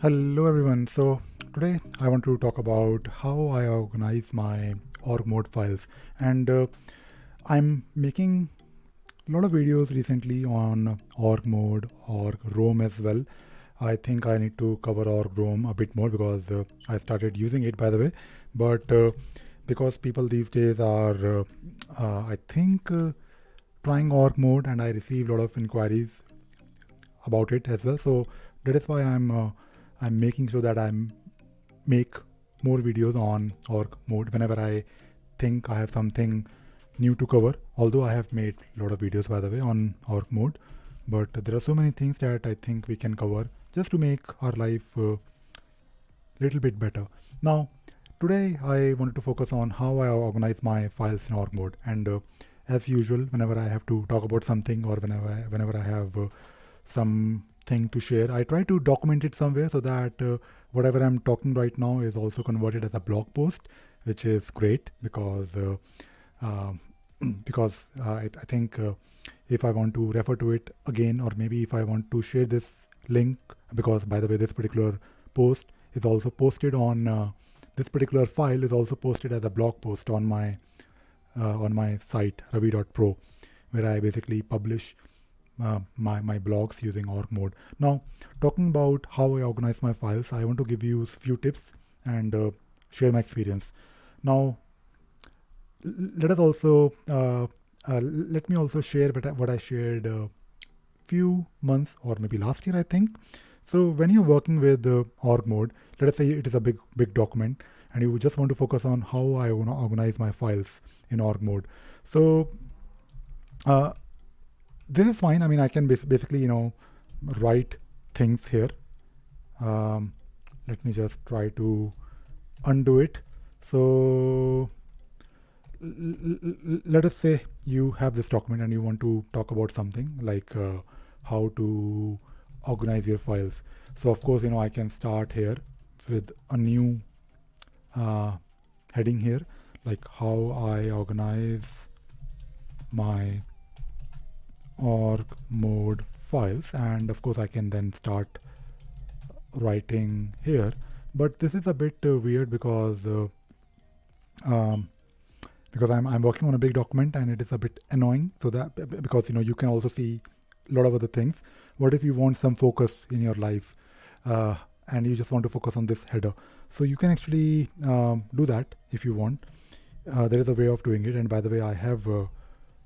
Hello everyone. So today I want to talk about how I organize my org mode files, and I'm making a lot of videos recently on org mode, org roam as well. I think I need to cover org roam a bit more because I started using it, by the way. But because people these days are, I think, trying org mode, and I receive a lot of inquiries about it as well. So that is why I'm making sure that I'm make more videos on org mode whenever I think I have something new to cover. Although I have made a lot of videos, by the way, on org mode, but there are so many things that I think we can cover just to make our life a little bit better. Now, today I wanted to focus on how I organize my files in org mode, and as usual, whenever I have to talk about something or whenever I have something to share, I try to document it somewhere so that whatever I'm talking right now is also converted as a blog post, which is great because uh, I think if I want to refer to it again, or maybe if I want to share this link, because by the way, this particular post is also posted on this particular file is also posted as a blog post on my site ravi.pro, where I basically publish my blogs using org mode. Now, talking about how I organize my files, I want to give you a few tips and share my experience. Now, let us also let me also share what I shared a few months or maybe last year, I think. So when you're working with org mode, let us say it is a big document, and you just want to focus on how I want to organize my files in org mode. So uh, this is fine. I mean, I can basically write things here. Um, Let me just try to undo it. So let us say you have this document and you want to talk about something like how to organize your files. So of course, I can start here with a new heading here, like how I organize my org mode files, and of course I can then start writing here. But this is a bit weird um, because I'm working on a big document and it is a bit annoying. So that because you can also see a lot of other things. What if you want some focus in your life and you just want to focus on this header? So you can actually do that if you want. There is a way of doing it, and by the way, I have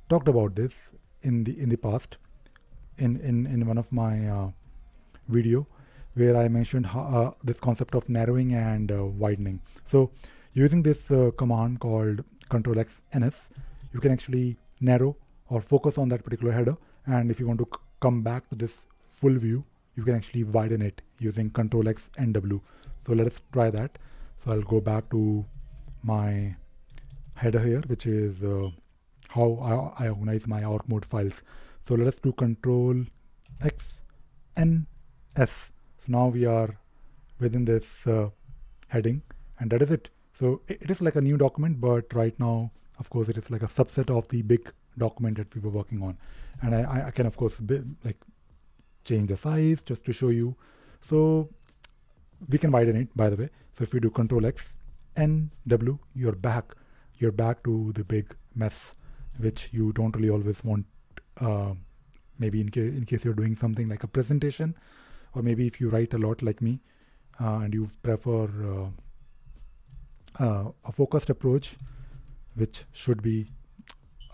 talked about this in the past in one of my video where I mentioned this concept of narrowing and widening. So using this command called Control X NS, you can actually narrow or focus on that particular header. And if you want to come back to this full view, you can actually widen it using Control X NW. So let us try that. So I'll go back to my header here, which is how I organize my org mode files. So let us do Control X N S. So now we are within this heading, and that is it. So it is like a new document, but right now, of course, it is like a subset of the big document that we were working on. And I can, of course, like change the size just to show you. So we can widen it, by the way. So if we do Control X N W, you're back to the big mess, which you don't really always want. Maybe in case you're doing something like a presentation, or maybe if you write a lot like me and you prefer a focused approach, which should be,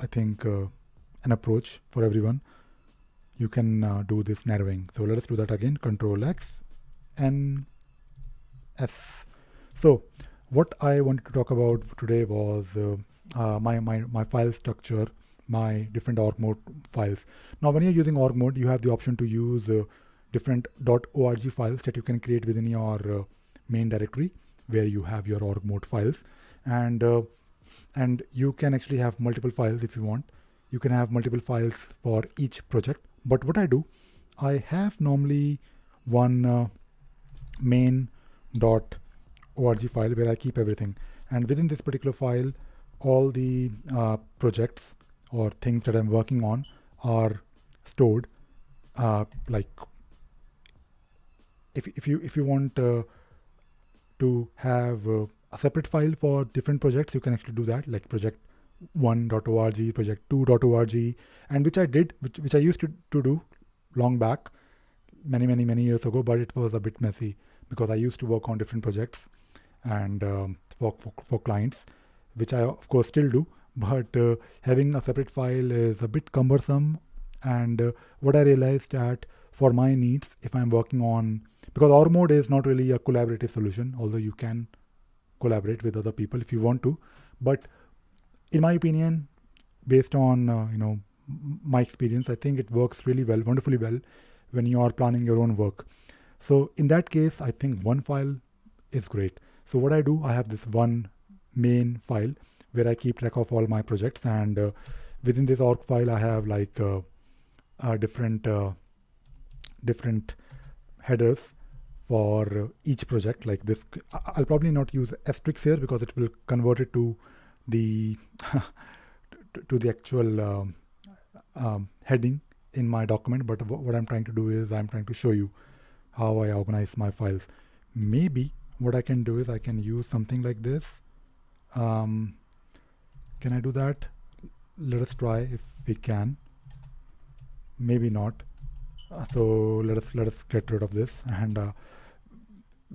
I think, an approach for everyone, you can do this narrowing. So let us do that again. Control X N S. So what I wanted to talk about today was my file structure, my different org mode files. Now, when you're using org mode, you have the option to use different .org files that you can create within your main directory where you have your org mode files, and you can actually have multiple files if you want. You can have multiple files for each project. But what I do, I have normally one main .org file where I keep everything, and within this particular file, all the projects or things that I'm working on are stored like if you want to have a separate file for different projects, you can actually do that, like project1.org, project2.org, and which I did, which I used to do long back, many years ago, but it was a bit messy because I used to work on different projects and for clients, which I of course still do, but having a separate file is a bit cumbersome. And what I realized that for my needs, if I'm working on, because our mode is not really a collaborative solution, although you can collaborate with other people if you want to, but in my opinion, based on my experience, I think it works really well, wonderfully well, when you are planning your own work. So in that case, I think one file is great. So what I do, I have this one main file where I keep track of all my projects, and within this org file, I have like different headers for each project. Like this, I'll probably not use asterisk here because it will convert it to the to the actual heading in my document. But what I'm trying to do is I'm trying to show you how I organize my files. Maybe what I can do is I can use something like this. Can I do that? Let us try if we can. Maybe not. So let us get rid of this. And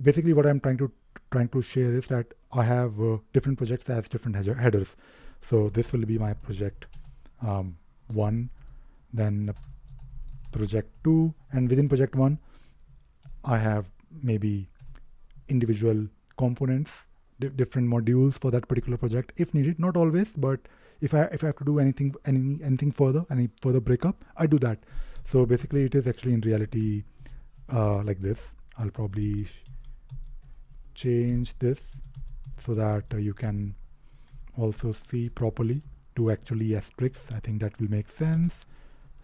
basically, what I'm trying to share is that I have different projects that have different headers. So this will be my project 1, then project 2, and within project 1, I have maybe individual components, different modules for that particular project if needed. Not always, but if I have to do anything further, any further breakup, I do that. So basically, it is actually in reality like this. I'll probably change this so that you can also see properly to actually asterisks. I think that will make sense.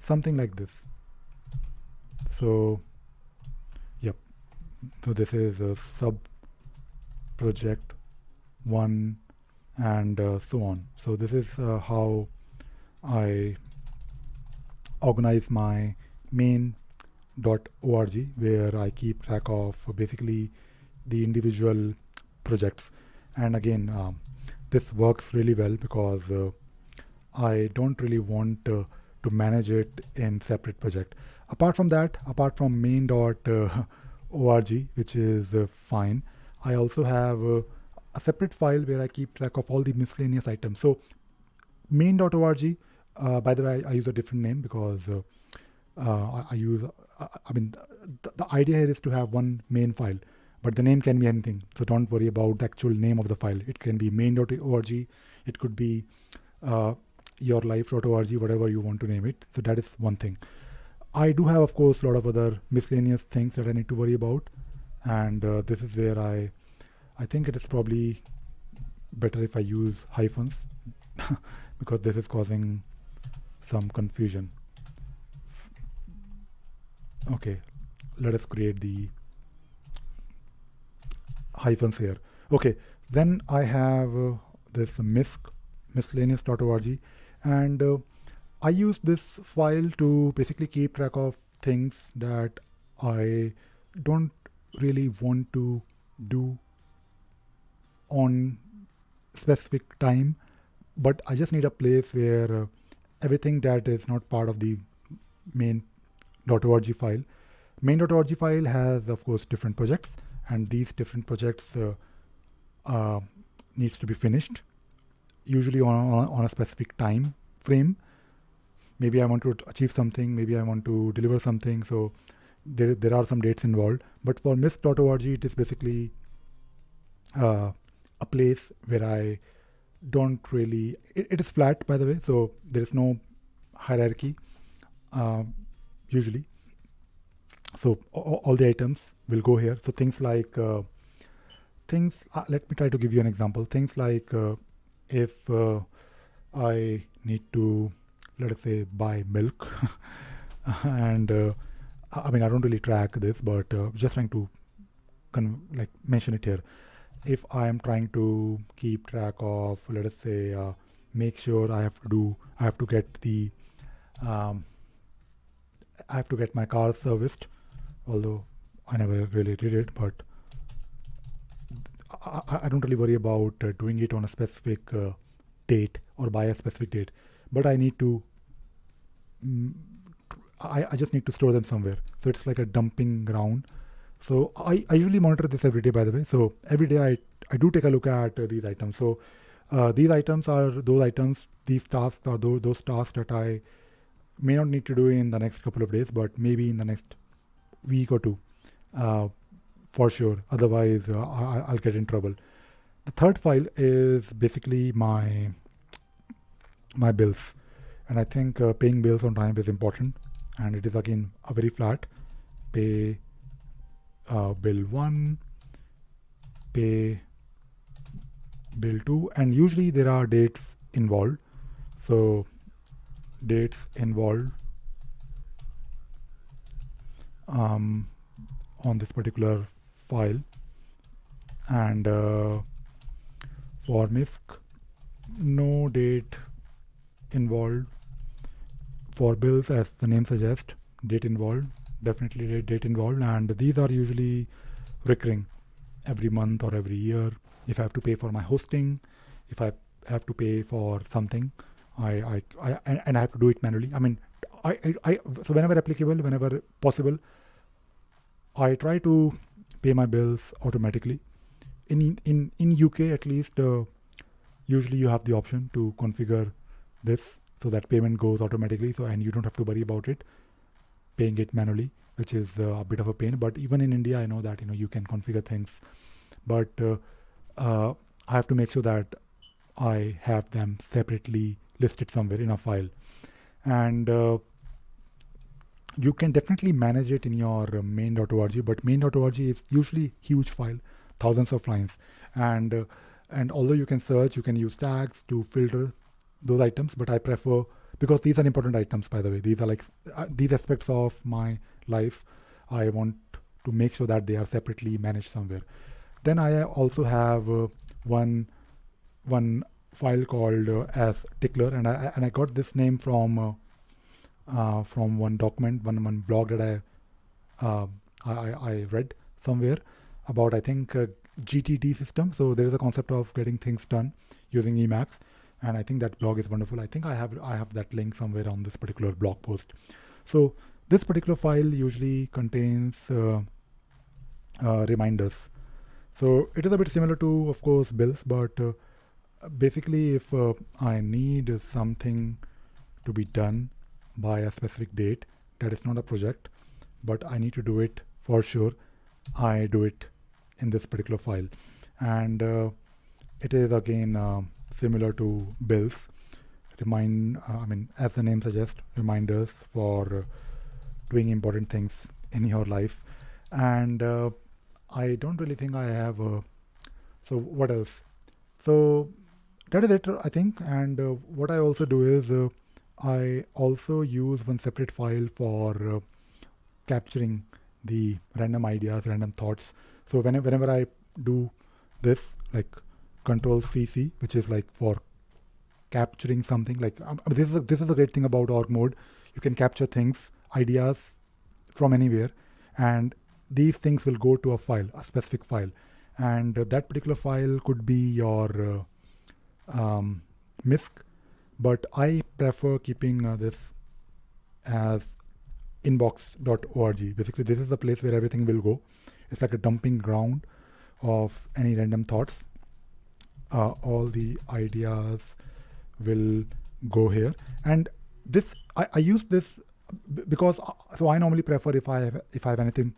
Something like this. So, yep. So this is a sub project 1 and so on. So this is how I organize my main.org, where I keep track of basically the individual projects. And again, this works really well because I don't really want to manage it in separate project. Apart from that, apart from main.org, which is fine, I also have a separate file where I keep track of all the miscellaneous items. So main.org, by the way, I use a different name because I mean, the idea here is to have one main file, but the name can be anything. So don't worry about the actual name of the file. It can be main.org. It could be yourlife.org, whatever you want to name it. So that is one thing. I do have, of course, a lot of other miscellaneous things that I need to worry about. And this is where I think it is probably better if I use hyphens because this is causing some confusion. Okay, let us create the hyphens here. Okay, then I have this Misc, miscellaneous.org, and I use this file to basically keep track of things that I don't really want to do on specific time, but I just need a place where everything that is not part of the main.org file. Main.org file has, of course, different projects, and these different projects needs to be finished, usually on a specific time frame. Maybe I want to achieve something, maybe I want to deliver something, so there are some dates involved. But for misc.org, it is basically a place where I don't really, it is flat, by the way, so there is no hierarchy usually. So all the items will go here. So things like let me try to give you an example. Things like if I need to, let us say, buy milk and I mean, I don't really track this, but just trying to mention it here. If I am trying to keep track of, let us say, make sure I have to get the I have to get my car serviced, although I never really did it, but I don't really worry about doing it on a specific date or by a specific date, but I need to mm, I just need to store them somewhere. So it's like a dumping ground. So I usually monitor this every day, by the way. So every day I do take a look at these items. So these items are those items, these tasks are those tasks that I may not need to do in the next couple of days, but maybe in the next week or two, uh, for sure. Otherwise, I'll get in trouble. The third file is basically my bills, and I think paying bills on time is important. And it is again a very flat pay bill one, pay bill two, and usually there are dates involved. So dates involved on this particular file, and for Misc, no date involved. For bills, as the name suggests, date involved, definitely date involved, and these are usually recurring every month or every year. If I have to pay for my hosting, if I have to pay for something, and I have to do it manually. I mean, so whenever applicable, whenever possible, I try to pay my bills automatically. In UK at least, usually you have the option to configure this so that payment goes automatically. So and you don't have to worry about it paying it manually, which is a bit of a pain. But even in India, I know that you can configure things, but I have to make sure that I have them separately listed somewhere in a file, and you can definitely manage it in your main.org, but main.org is usually huge file, thousands of lines, and although you can search, you can use tags to filter those items, but I prefer, because these are important items, by the way, these are like these aspects of my life, I want to make sure that they are separately managed somewhere. Then I also have one file called as tickler, and I got this name from one document, one blog that I read somewhere about, I think, GTD system. So there is a concept of getting things done using Emacs, and I think that blog is wonderful. I think I have that link somewhere on this particular blog post. So this particular file usually contains reminders. So it is a bit similar to, of course, bills, but basically if I need something to be done by a specific date, that is not a project, but I need to do it for sure, I do it in this particular file. And it is again similar to bills. As the name suggests, reminders for doing important things in your life. And I don't really think I have so what else? So that is it, I think. And what I also do is I also use one separate file for capturing the random ideas, random thoughts. So whenever I do this, like Control CC, which is like for capturing something, like this is a great thing about org mode. You can capture things, ideas from anywhere, and these things will go to a file, a specific file, and that particular file could be your Misc, but I prefer keeping this as inbox.org. Basically, this is the place where everything will go. It's like a dumping ground of any random thoughts. All the ideas will go here, and this I use this because so I normally prefer if I have anything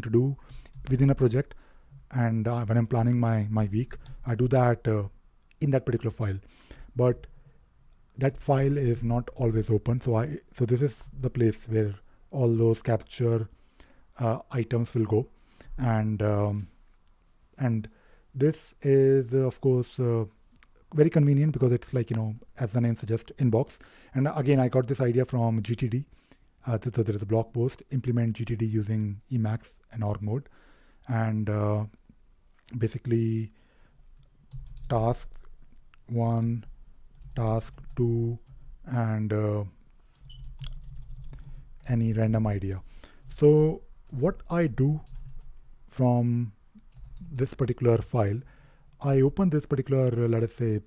to do within a project, and when I'm planning my week, I do that in that particular file. But that file is not always open, so this is the place where all those capture items will go, and this is of course very convenient because it's like, as the name suggests, inbox. And again, I got this idea from GTD. So there is a blog post, implement GTD using Emacs and org mode, and basically task 1, task 2, and any random idea. So what I do from this particular file, I open this particular, let us say,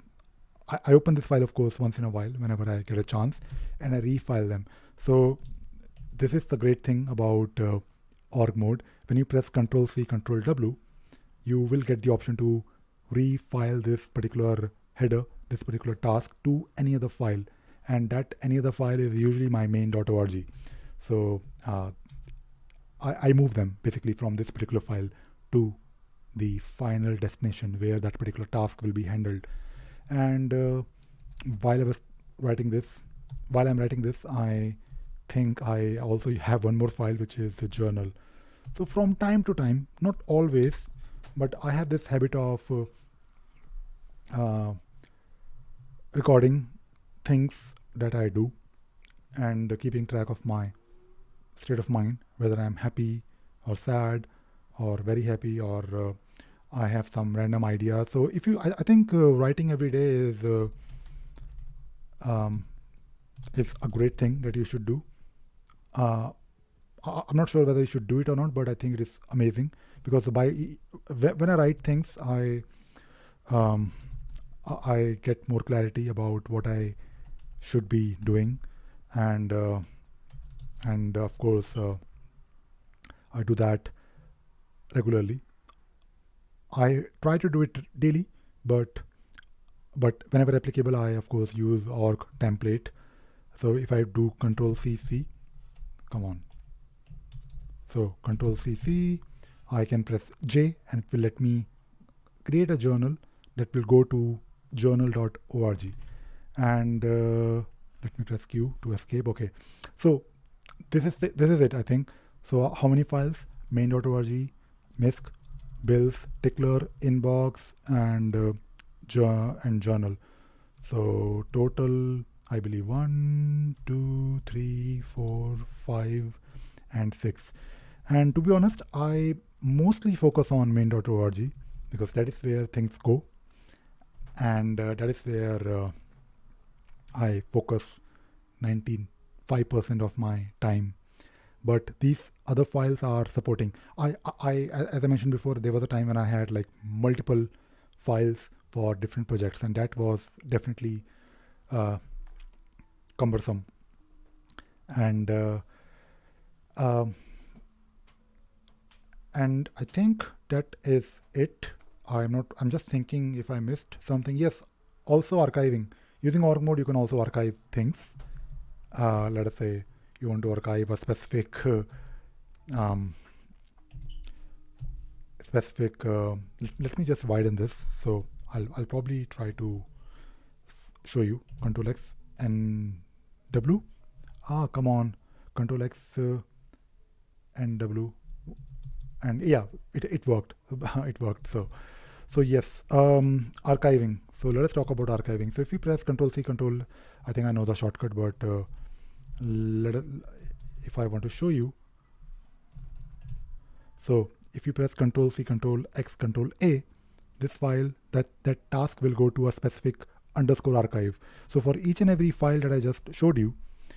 I open this file, of course, once in a while, whenever I get a chance, and I refile them. So this is the great thing about org mode. When you press Ctrl C, Ctrl W, you will get the option to refile this particular header, this particular task to any other file. And that any other file is usually my main.org. So I move them basically from this particular file to the final destination where that particular task will be handled. And while I'm writing this, I think I also have one more file, which is the journal. So from time to time, not always, but I have this habit of recording things that I do and keeping track of my state of mind, whether I'm happy or sad or very happy, or I have some random idea. So if you, I think writing every day is a great thing that you should do. I'm not sure whether you should do it or not, but I think it is amazing because when I write things, I get more clarity about what I should be doing, and of course I do that regularly. I try to do it daily, but whenever applicable, I of course use org template. So if I do Control C, come on. So Control C, I can press J and it will let me create a journal that will go to journal.org. And let me press Q to escape. Okay, so this is it, I think. So how many files? Main.org, Misc, bills, tickler, inbox, and journal. So total, I believe 1, 2, 3, 4, 5, and 6. And to be honest, I mostly focus on main.org because that is where things go, and that is where I focus 95% of my time. But these other files are supporting. I as I mentioned before, there was a time when I had like multiple files for different projects, and that was definitely cumbersome. And and I think that is it. I'm just thinking if I missed something. Yes, also archiving. Using org mode, you can also archive things. Let us say you want to archive a specific let me just widen this. So I'll probably try to show you. Control X and W. Come on, Control X and W, and yeah, it worked. It worked. So yes, archiving. So let us talk about archiving. So if you press Control C, Control, I think I know the shortcut, but if I want to show you, so if you press Control C, Control X, Control A, this file, that task will go to a specific underscore archive. So for each and every file that I just showed you,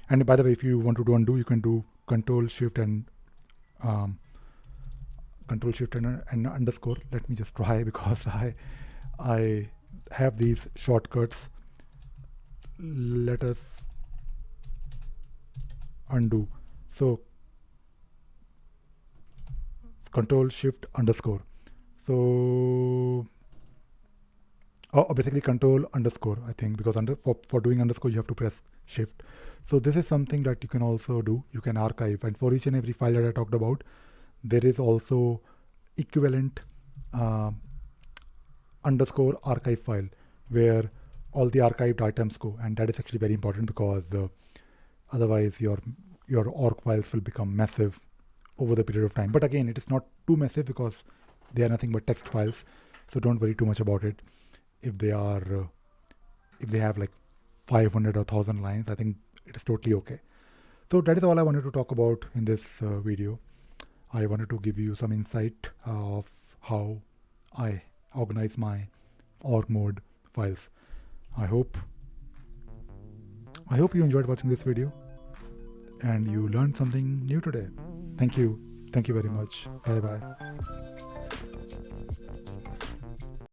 and by the way, if you want to do undo, you can do Control Shift and underscore. Let me just try because I have these shortcuts. Let us undo. So Control Shift underscore. So basically Control underscore, I think, because for doing underscore you have to press Shift. So this is something that you can also do. You can archive, and for each and every file that I talked about, there is also equivalent underscore archive file where all the archived items go, and that is actually very important because otherwise your org files will become massive over the period of time. But again, it is not too massive because they are nothing but text files, so don't worry too much about it. If they have like 500 or 1000 lines, I think it is totally okay. So that is all I wanted to talk about in this video. I wanted to give you some insight of how I organize my org mode files. I hope you enjoyed watching this video and you learned something new today. Thank you. Thank you very much. Bye bye.